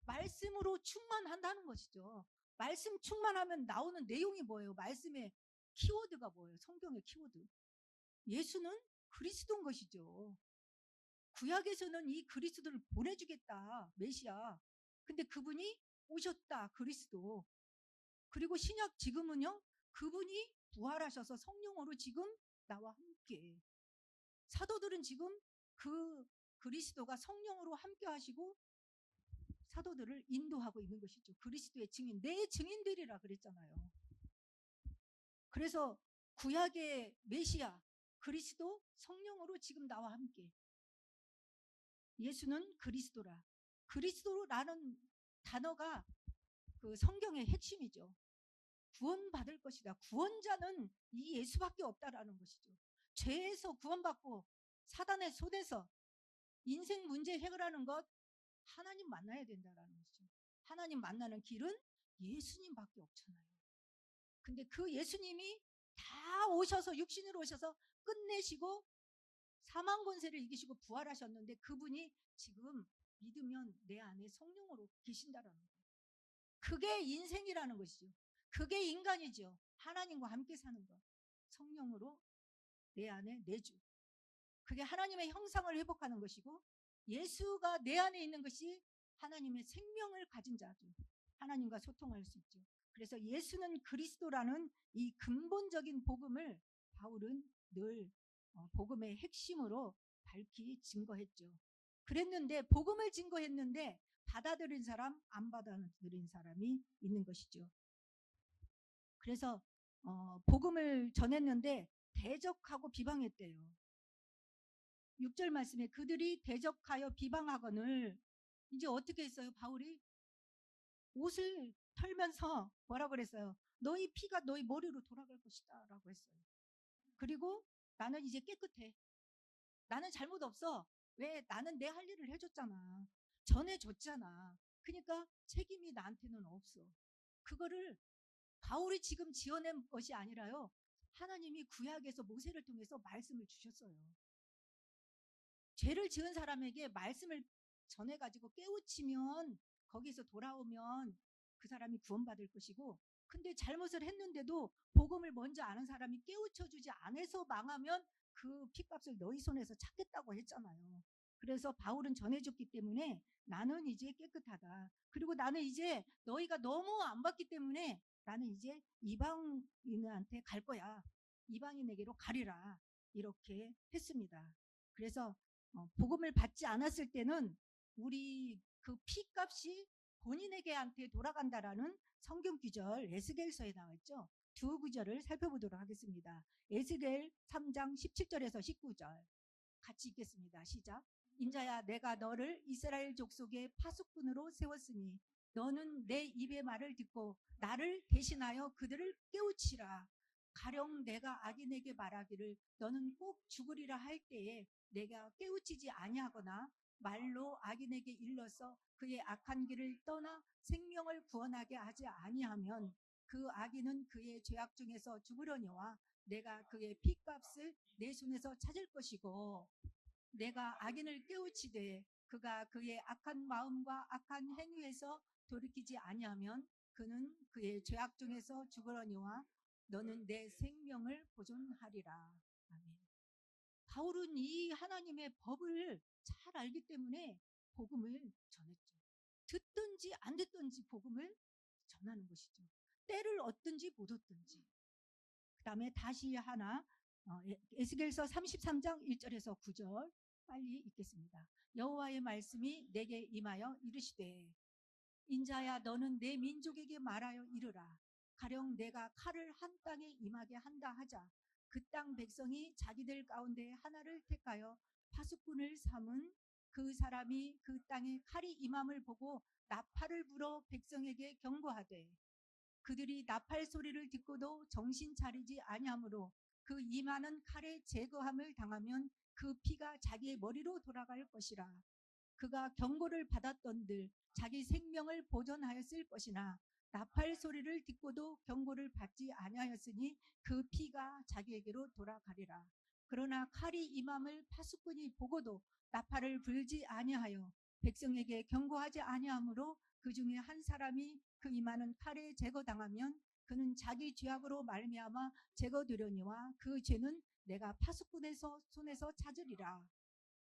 말씀으로 충만한다는 것이죠. 말씀 충만하면 나오는 내용이 뭐예요? 말씀의 키워드가 뭐예요? 성경의 키워드. 예수는 그리스도인 것이죠. 구약에서는 이 그리스도를 보내주겠다, 메시아. 근데 그분이 오셨다, 그리스도. 그리고 신약 지금은요, 그분이 부활하셔서 성령으로 지금 나와 함께. 사도들은 지금 그 그리스도가 성령으로 함께 하시고 사도들을 인도하고 있는 것이죠. 그리스도의 증인, 내 증인들이라 그랬잖아요. 그래서 구약의 메시아 그리스도 성령으로 지금 나와 함께. 예수는 그리스도라. 그리스도라는 단어가 그 성경의 핵심이죠. 구원받을 것이다. 구원자는 이 예수밖에 없다라는 것이죠. 죄에서 구원받고 사단의 손에서 인생 문제 해결하는 것, 하나님 만나야 된다라는 것이죠. 하나님 만나는 길은 예수님밖에 없잖아요. 근데 그 예수님이 다 오셔서 육신으로 오셔서 끝내시고 사망 권세를 이기시고 부활하셨는데 그분이 지금 믿으면 내 안에 성령으로 계신다라는 거예요. 그게 인생이라는 것이죠. 그게 인간이죠. 하나님과 함께 사는 것. 성령으로 내 안에 내주. 그게 하나님의 형상을 회복하는 것이고 예수가 내 안에 있는 것이 하나님의 생명을 가진 자죠. 하나님과 소통할 수 있죠. 그래서 예수는 그리스도라는 이 근본적인 복음을 바울은 늘 복음의 핵심으로 밝히 증거했죠. 그랬는데 복음을 증거했는데 받아들인 사람, 안 받아들인 사람이 있는 것이죠. 그래서 복음을 전했는데 대적하고 비방했대요. 6절 말씀에 그들이 대적하여 비방하거늘 이제 어떻게 했어요? 바울이 옷을 털면서 뭐라 그랬어요? 너희 피가 너희 머리로 돌아갈 것이다 라고 했어요. 그리고 나는 이제 깨끗해. 나는 잘못 없어. 왜? 나는 내 할 일을 해줬잖아. 전해줬잖아. 그러니까 책임이 나한테는 없어. 그거를 바울이 지금 지어낸 것이 아니라요. 하나님이 구약에서 모세를 통해서 말씀을 주셨어요. 죄를 지은 사람에게 말씀을 전해가지고 깨우치면 거기서 돌아오면 그 사람이 구원받을 것이고 근데 잘못을 했는데도 복음을 먼저 아는 사람이 깨우쳐주지 않아서 망하면 그 핏값을 너희 손에서 찾겠다고 했잖아요. 그래서 바울은 전해줬기 때문에 나는 이제 깨끗하다. 그리고 나는 이제 너희가 너무 안 받기 때문에 나는 이제 이방인한테 갈 거야. 이방인에게로 가리라. 이렇게 했습니다. 그래서 복음을 받지 않았을 때는 우리 그 피값이 본인에게한테 돌아간다라는 성경 구절 에스겔서에 나와 있죠. 두 구절을 살펴보도록 하겠습니다. 에스겔 3장 17절에서 19절 같이 읽겠습니다. 시작. 인자야 내가 너를 이스라엘 족속의 파수꾼으로 세웠으니 너는 내 입의 말을 듣고 나를 대신하여 그들을 깨우치라. 가령 내가 악인에게 말하기를 너는 꼭 죽으리라 할 때에 내가 깨우치지 아니하거나 말로 악인에게 일러서 그의 악한 길을 떠나 생명을 구원하게 하지 아니하면 그 악인은 그의 죄악 중에서 죽으려니와 내가 그의 핏값을 내 손에서 찾을 것이고 내가 악인을 깨우치되 그가 그의 악한 마음과 악한 행위에서 돌이키지 아니하면 그는 그의 죄악 중에서 죽으려니와 너는 내 생명을 보존하리라. 아멘. 바울은 이 하나님의 법을 잘 알기 때문에 복음을 전했죠. 듣든지 안 듣든지 복음을 전하는 것이죠. 때를 얻든지 못 얻든지. 그 다음에 다시 하나 에스겔서 33장 1절에서 9절 빨리 읽겠습니다. 여호와의 말씀이 내게 임하여 이르시되 인자야 너는 내 민족에게 말하여 이르라. 가령 내가 칼을 한 땅에 임하게 한다 하자. 그 땅 백성이 자기들 가운데 하나를 택하여 파수꾼을 삼은 그 사람이 그 땅에 칼이 임함을 보고 나팔을 불어 백성에게 경고하되 그들이 나팔 소리를 듣고도 정신 차리지 아니하므로 그 임하는 칼에 제거함을 당하면 그 피가 자기의 머리로 돌아갈 것이라. 그가 경고를 받았던들 자기 생명을 보존하였을 것이나 나팔 소리를 듣고도 경고를 받지 아니하였으니 그 피가 자기에게로 돌아가리라. 그러나 칼이 임함을 파수꾼이 보고도 나팔을 불지 아니하여 백성에게 경고하지 아니하므로 그 중에 한 사람이 그 임하는 칼에 제거당하면 그는 자기 죄악으로 말미암아 제거되려니와 그 죄는 내가 파수꾼의 손에서 찾으리라.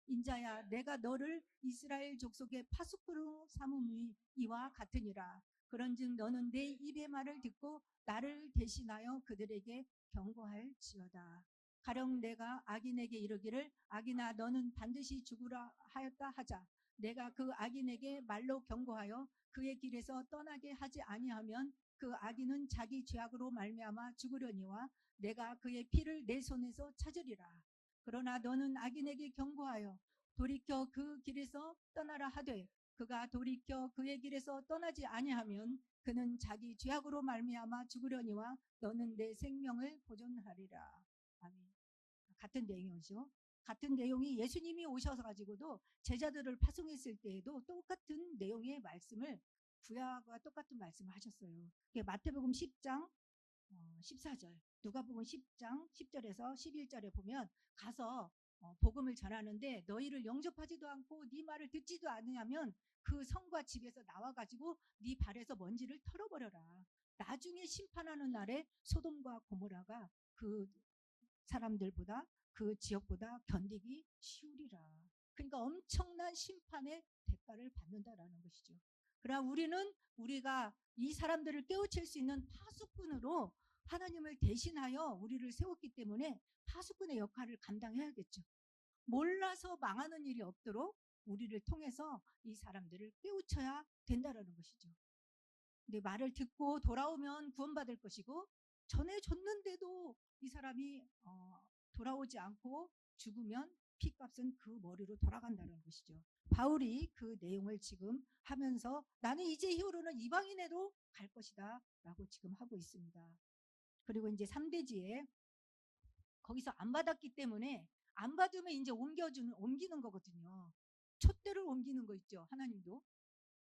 인자야, 내가 너를 이스라엘 족속의 파수꾼으로 삼음이 이와 같으니라. 그런즉 너는 내 입의 말을 듣고 나를 대신하여 그들에게 경고할지어다. 가령 내가 악인에게 이르기를 악인아 너는 반드시 죽으라 하였다 하자. 내가 그 악인에게 말로 경고하여 그의 길에서 떠나게 하지 아니하면 그 악인은 자기 죄악으로 말미암아 죽으려니와 내가 그의 피를 내 손에서 찾으리라. 그러나 너는 악인에게 경고하여 돌이켜 그 길에서 떠나라 하되 그가 돌이켜 그의 길에서 떠나지 아니하면 그는 자기 죄악으로 말미암아 죽으려니와 너는 내 생명을 보존하리라. 아멘. 같은 내용이죠. 같은 내용이 예수님이 오셔서 가지고도 제자들을 파송했을 때에도 똑같은 내용의 말씀을 구약과 똑같은 말씀을 하셨어요. 마태복음 10장 14절, 누가복음 10장 10절에서 11절에 보면 가서 복음을 전하는데 너희를 영접하지도 않고 네 말을 듣지도 않으면 그 성과 집에서 나와가지고 네 발에서 먼지를 털어버려라. 나중에 심판하는 날에 소돔과 고모라가 그 사람들보다 그 지역보다 견디기 쉬우리라. 그러니까 엄청난 심판의 대가를 받는다라는 것이죠. 그러나 우리는 우리가 이 사람들을 깨우칠 수 있는 파수꾼으로 하나님을 대신하여 우리를 세웠기 때문에 파수꾼의 역할을 감당해야겠죠. 몰라서 망하는 일이 없도록 우리를 통해서 이 사람들을 깨우쳐야 된다라는 것이죠. 근데 말을 듣고 돌아오면 구원받을 것이고 전해줬는데도 이 사람이 돌아오지 않고 죽으면 피값은 그 머리로 돌아간다는 것이죠. 바울이 그 내용을 지금 하면서 나는 이제 이후로는 이방인에도 갈 것이다 라고 지금 하고 있습니다. 그리고 이제 3대지에 거기서 안 받았기 때문에 안 받으면 이제 옮기는 거거든요. 촛대를 옮기는 거 있죠. 하나님도.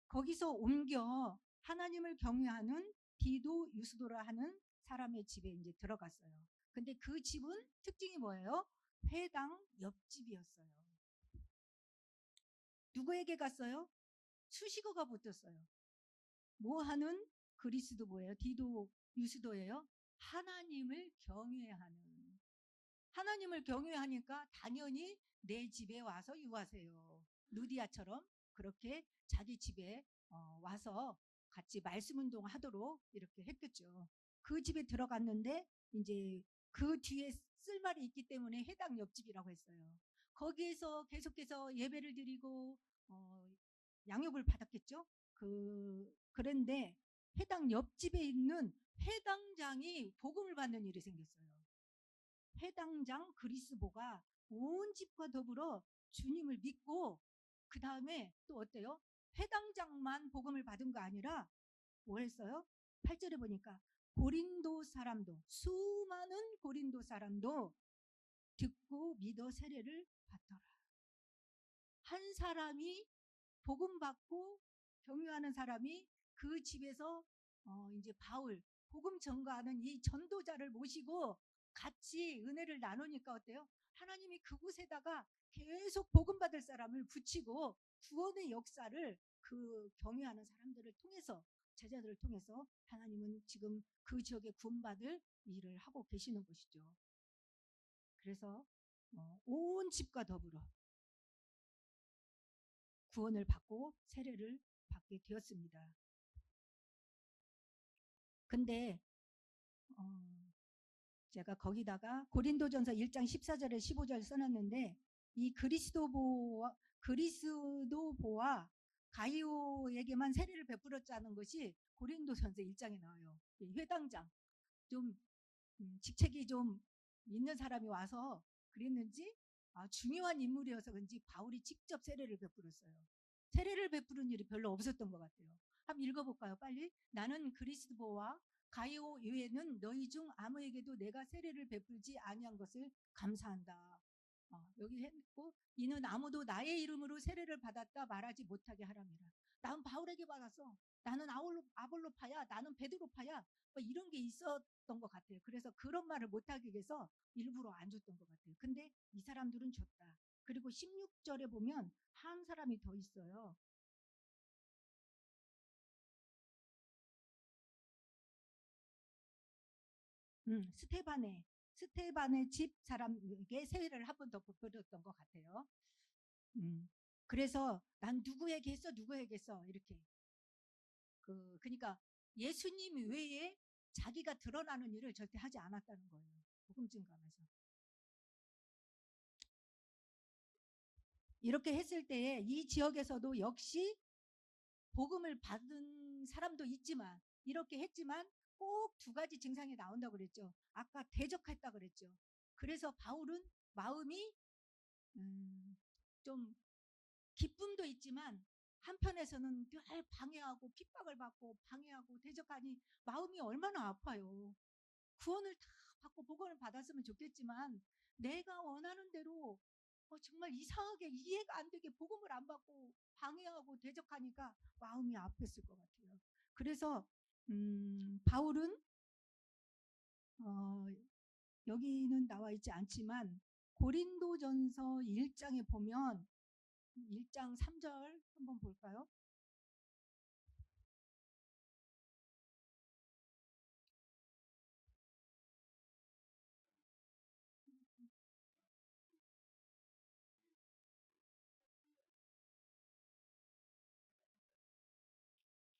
거기서 옮겨 하나님을 경외하는 디도 유스도라 하는 사람의 집에 이제 들어갔어요. 근데 그 집은 특징이 뭐예요? 회당 옆집이었어요. 누구에게 갔어요? 수식어가 붙었어요. 뭐 하는 그리스도 뭐예요? 디도 유스도예요. 하나님을 경외하는. 하나님을 경외하니까 당연히 내 집에 와서 유하세요. 누디아처럼 그렇게 자기 집에 와서 같이 말씀 운동하도록 이렇게 했겠죠. 그 집에 들어갔는데 이제 그 뒤에 쓸 말이 있기 때문에 해당 옆집이라고 했어요. 거기에서 계속해서 예배를 드리고 양육을 받았겠죠. 그런데 해당 옆집에 있는 회당장이 복음을 받는 일이 생겼어요. 회당장 그리스보가 온 집과 더불어 주님을 믿고 그 다음에 또 어때요? 회당장만 복음을 받은 거 아니라 뭐 했어요? 8절에 보니까 고린도 사람도 수많은 고린도 사람도 듣고 믿어 세례를 받더라. 한 사람이 복음 받고 경유하는 사람이 그 집에서 이제 바울 복음 전가하는 이 전도자를 모시고 같이 은혜를 나누니까 어때요? 하나님이 그곳에다가 계속 복음 받을 사람을 붙이고 구원의 역사를 그 경유하는 사람들을 통해서 제자들을 통해서 하나님은 지금 그 지역에 구원받을 일을 하고 계시는 것이죠. 그래서 온 집과 더불어 구원을 받고 세례를 받게 되었습니다. 근데 제가 거기다가 고린도전서 1장 14절에 15절 써놨는데 이 그리스도보와 가이오에게만 세례를 베풀었자는 것이 고린도전서 1장에 나와요. 회당장 좀 직책이 좀 있는 사람이 와서 그랬는지 중요한 인물이어서 그런지 바울이 직접 세례를 베풀었어요. 세례를 베푸는 일이 별로 없었던 것 같아요. 한번 읽어볼까요? 빨리. 나는 그리스도와 가이오 이외에는 너희 중 아무에게도 내가 세례를 베풀지 아니한 것을 감사한다. 여기 했고 이는 아무도 나의 이름으로 세례를 받았다 말하지 못하게 하랍니다. 나는 바울에게 받았어. 나는 아볼로파야. 나는 베드로파야. 뭐 이런 게 있었던 것 같아요. 그래서 그런 말을 못하게 해서 일부러 안 줬던 것 같아요. 근데 이 사람들은 줬다. 그리고 16절에 보면 한 사람이 더 있어요. 스테바네. 스테반의 집 사람에게 세례를 한 번 더 베풀었던 것 같아요. 그래서 난 누구에게 했어, 누구에게 했어 이렇게. 그러니까 예수님 외에 자기가 드러나는 일을 절대 하지 않았다는 거예요. 복음 증거하면서. 이렇게 했을 때에 이 지역에서도 역시 복음을 받은 사람도 있지만 이렇게 했지만 꼭 두 가지 증상이 나온다고 그랬죠. 아까 대적했다 그랬죠. 그래서 바울은 마음이 좀 기쁨도 있지만 한편에서는 늘 방해하고 핍박을 받고 방해하고 대적하니 마음이 얼마나 아파요. 구원을 다 받고 복원을 받았으면 좋겠지만 내가 원하는 대로 정말 이상하게 이해가 안 되게 복음을 안 받고 방해하고 대적하니까 마음이 아팠을 것 같아요. 그래서 바울은 여기는 나와 있지 않지만 고린도전서 1장에 보면 1장 3절 한번 볼까요?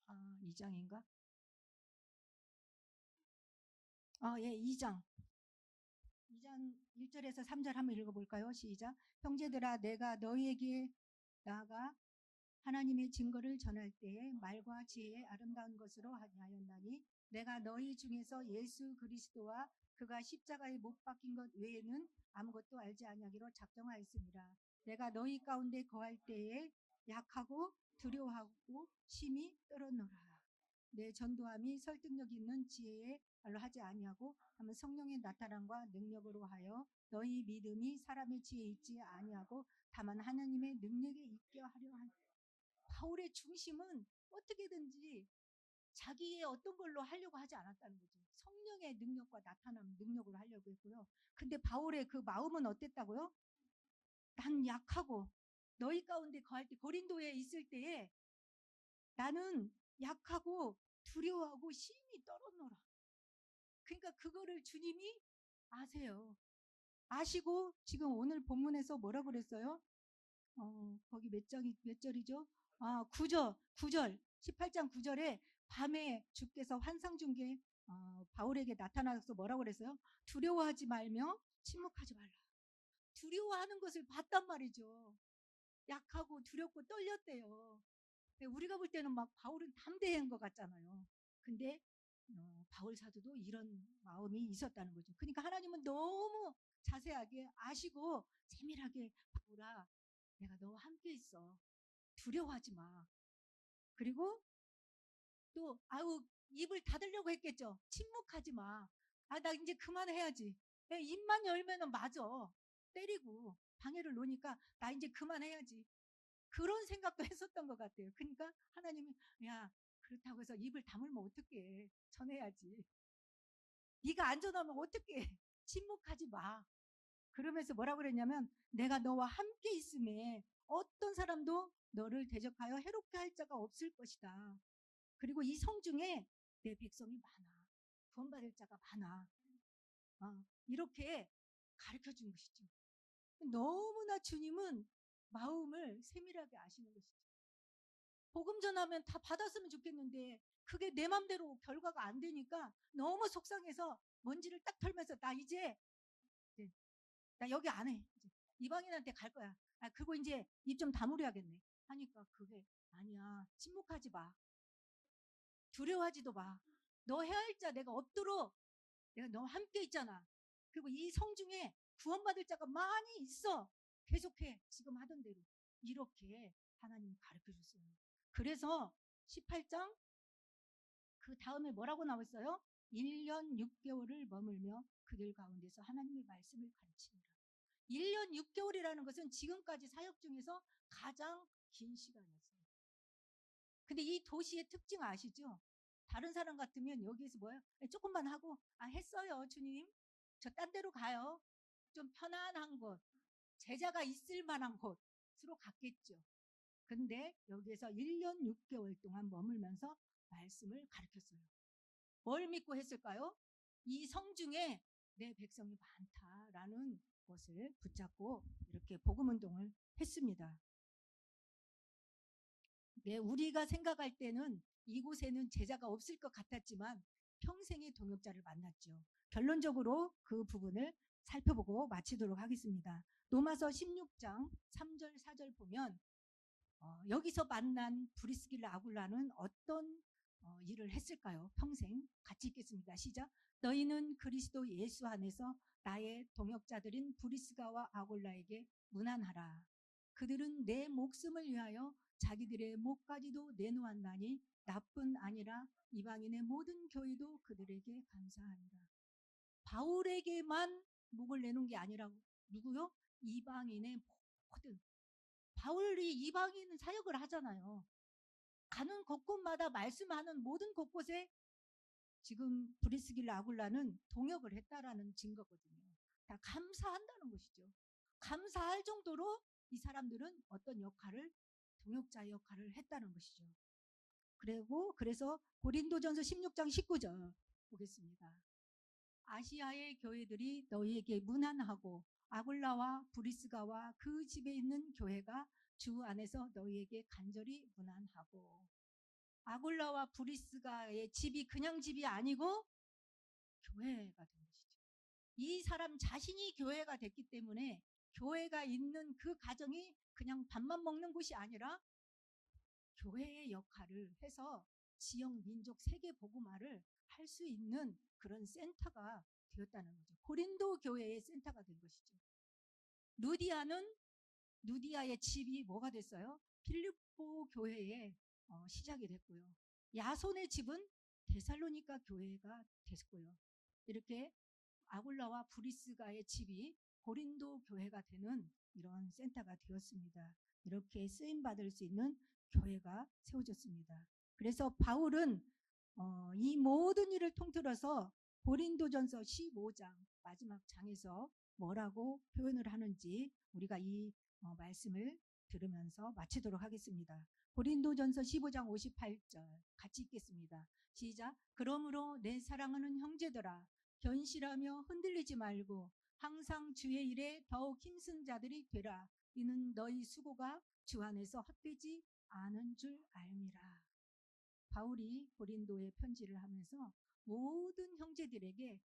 아, 2장인가? 예, 2장. 2장 1절에서 3절 한번 읽어볼까요? 시작. 형제들아, 내가 너희에게 나아가 하나님의 증거를 전할 때에 말과 지혜의 아름다운 것으로 하였나니 내가 너희 중에서 예수 그리스도와 그가 십자가에 못 박힌 것 외에는 아무것도 알지 아니하기로 작정하였습니다. 내가 너희 가운데 거할 때에 약하고 두려워하고 심히 떨었노라. 내 전도함이 설득력 있는 지혜의 말로 하지 아니하고 다만 성령의 나타남과 능력으로 하여 너희 믿음이 사람의 지혜에 있지 아니하고 다만 하나님의 능력에 있게 하려 하니. 바울의 중심은 어떻게든지 자기의 어떤 걸로 하려고 하지 않았다는 거죠. 성령의 능력과 나타남 능력으로 하려고 했고요. 근데 바울의 그 마음은 어땠다고요? 난 약하고 너희 가운데 거할 때 고린도에 있을 때에 나는 약하고 두려워하고 심히 떨었노라. 그러니까 그거를 주님이 아세요. 아시고 지금 오늘 본문에서 뭐라고 그랬어요? 거기 몇 절이죠? 9절, 18장 9절에 밤에 주께서 환상 중에 바울에게 나타나서 뭐라고 그랬어요? 두려워하지 말며 침묵하지 말라. 두려워하는 것을 봤단 말이죠. 약하고 두렵고 떨렸대요. 우리가 볼 때는 막 바울은 담대한 것 같잖아요. 근데 바울 사도도 이런 마음이 있었다는 거죠. 그러니까 하나님은 너무 자세하게 아시고 세밀하게 바울아, 내가 너와 함께 있어. 두려워하지 마. 그리고 또 입을 닫으려고 했겠죠. 침묵하지 마. 나 이제 그만해야지. 입만 열면은 맞아. 때리고 방해를 놓으니까 나 이제 그만해야지. 그런 생각도 했었던 것 같아요. 그러니까 하나님이 야, 그렇다고 해서 입을 다물면 어떡해. 전해야지. 네가 안 전하면 어떡해. 침묵하지 마. 그러면서 뭐라고 그랬냐면 내가 너와 함께 있음에 어떤 사람도 너를 대적하여 해롭게 할 자가 없을 것이다. 그리고 이 성 중에 내 백성이 많아. 구원받을 자가 많아. 이렇게 가르쳐 준 것이죠. 너무나 주님은 마음을 세밀하게 아시는 것이죠. 복음 전하면 다 받았으면 좋겠는데 그게 내 맘대로 결과가 안 되니까 너무 속상해서 먼지를 딱 털면서 나 이제 나 여기 안 해. 이제 이방인한테 갈 거야. 그리고 이제 입 좀 다물어야겠네. 하니까 그게 아니야. 침묵하지 마. 두려워하지도 마. 너 해야 할 자 내가 없도록 내가 너와 함께 있잖아. 그리고 이 성 중에 구원받을 자가 많이 있어. 계속해. 지금 하던 대로. 이렇게 하나님이 가르쳐 줬어요. 그래서 18장 그 다음에 뭐라고 나와 있어요? 1년 6개월을 머물며 그들 가운데서 하나님의 말씀을 가르치니라. 1년 6개월이라는 것은 지금까지 사역 중에서 가장 긴 시간이었어요. 근데 이 도시의 특징 아시죠? 다른 사람 같으면 여기에서 뭐예요? 조금만 하고 했어요 주님. 저 딴 데로 가요. 좀 편안한 곳, 제자가 있을 만한 곳으로 갔겠죠. 근데 여기에서 1년 6개월 동안 머물면서 말씀을 가르쳤어요. 뭘 믿고 했을까요? 이 성 중에 내 백성이 많다라는 것을 붙잡고 이렇게 복음운동을 했습니다. 네, 우리가 생각할 때는 이곳에는 제자가 없을 것 같았지만 평생의 동역자를 만났죠. 결론적으로 그 부분을 살펴보고 마치도록 하겠습니다. 로마서 16장 3절 4절 보면 여기서 만난 브리스길라 아굴라는 어떤 일을 했을까요? 평생 같이 읽겠습니다. 시작. 너희는 그리스도 예수 안에서 나의 동역자들인 브리스가와 아굴라에게 문안하라. 그들은 내 목숨을 위하여 자기들의 목까지도 내놓았나니 나뿐 아니라 이방인의 모든 교회도 그들에게 감사하리라. 바울에게만 목을 내놓은 게 아니라 누구요? 이방인의 모든. 바울이 이방인 사역을 하잖아요. 가는 곳곳마다 말씀하는 모든 곳곳에 지금 브리스길라 아굴라는 동역을 했다라는 증거거든요. 다 감사한다는 것이죠. 감사할 정도로 이 사람들은 어떤 역할을, 동역자 역할을 했다는 것이죠. 그래서 고린도전서 16장 19절 보겠습니다. 아시아의 교회들이 너희에게 문안하고 아굴라와 브리스가와 그 집에 있는 교회가 주 안에서 너희에게 간절히 문안하고. 아굴라와 브리스가의 집이 그냥 집이 아니고 교회가 된 것이죠. 이 사람 자신이 교회가 됐기 때문에 교회가 있는 그 가정이 그냥 밥만 먹는 곳이 아니라 교회의 역할을 해서 지역, 민족, 세계 복음화를 할 수 있는 그런 센터가 되었다는 거죠. 고린도 교회의 센터가 된 것이죠. 누디아의 집이 뭐가 됐어요? 필리포 교회의 시작이 됐고요. 야손의 집은 데살로니가 교회가 됐고요. 이렇게 아굴라와 브리스가의 집이 고린도 교회가 되는 이런 센터가 되었습니다. 이렇게 쓰임받을 수 있는 교회가 세워졌습니다. 그래서 바울은 이 모든 일을 통틀어서 고린도전서 15장 마지막 장에서 뭐라고 표현을 하는지 우리가 이 말씀을 들으면서 마치도록 하겠습니다. 고린도전서 15장 58절 같이 읽겠습니다. 시작. 그러므로 내 사랑하는 형제들아 견실하며 흔들리지 말고 항상 주의 일에 더욱 힘쓴 자들이 되라. 이는 너희 수고가 주 안에서 헛되지 않은 줄 알미라. 바울이 고린도에 편지를 하면서 모든 형제들에게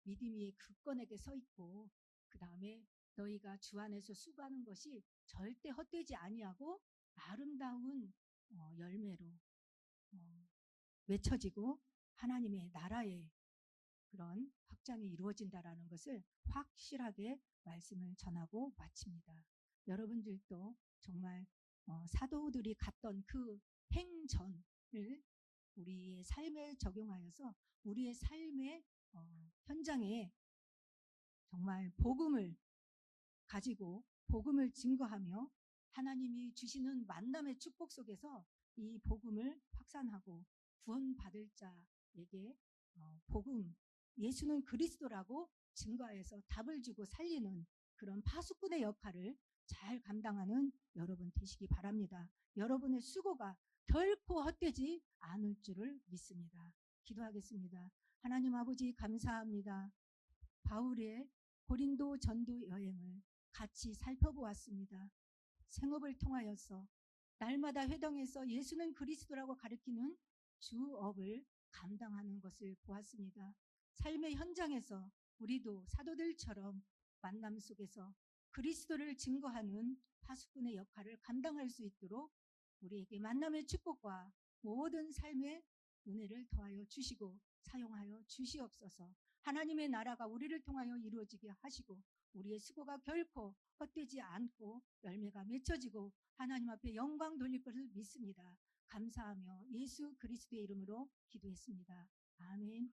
믿음 위에 굳건하게 서 있고 그 다음에 너희가 주 안에서 수고하는 것이 절대 헛되지 아니하고 아름다운 열매로 맺혀지고 하나님의 나라의 그런 확장이 이루어진다라는 것을 확실하게 말씀을 전하고 마칩니다. 여러분들도 정말 사도들이 갔던 그 행전을 우리의 삶에 적용하여서 우리의 삶의 현장에 정말 복음을 가지고 복음을 증거하며 하나님이 주시는 만남의 축복 속에서 이 복음을 확산하고 구원받을 자에게 복음, 예수는 그리스도라고 증거해서 답을 주고 살리는 그런 파수꾼의 역할을 잘 감당하는 여러분 되시기 바랍니다. 여러분의 수고가 결코 헛되지 않을 줄을 믿습니다. 기도하겠습니다. 하나님 아버지 감사합니다. 바울의 고린도 전도 여행을 같이 살펴보았습니다. 생업을 통하여서 날마다 회당에서 예수는 그리스도라고 가르치는 주업을 감당하는 것을 보았습니다. 삶의 현장에서 우리도 사도들처럼 만남 속에서 그리스도를 증거하는 파수꾼의 역할을 감당할 수 있도록 우리에게 만남의 축복과 모든 삶의 은혜를 더하여 주시고 사용하여 주시옵소서. 하나님의 나라가 우리를 통하여 이루어지게 하시고 우리의 수고가 결코 헛되지 않고 열매가 맺혀지고 하나님 앞에 영광 돌릴 것을 믿습니다. 감사하며 예수 그리스도의 이름으로 기도했습니다. 아멘.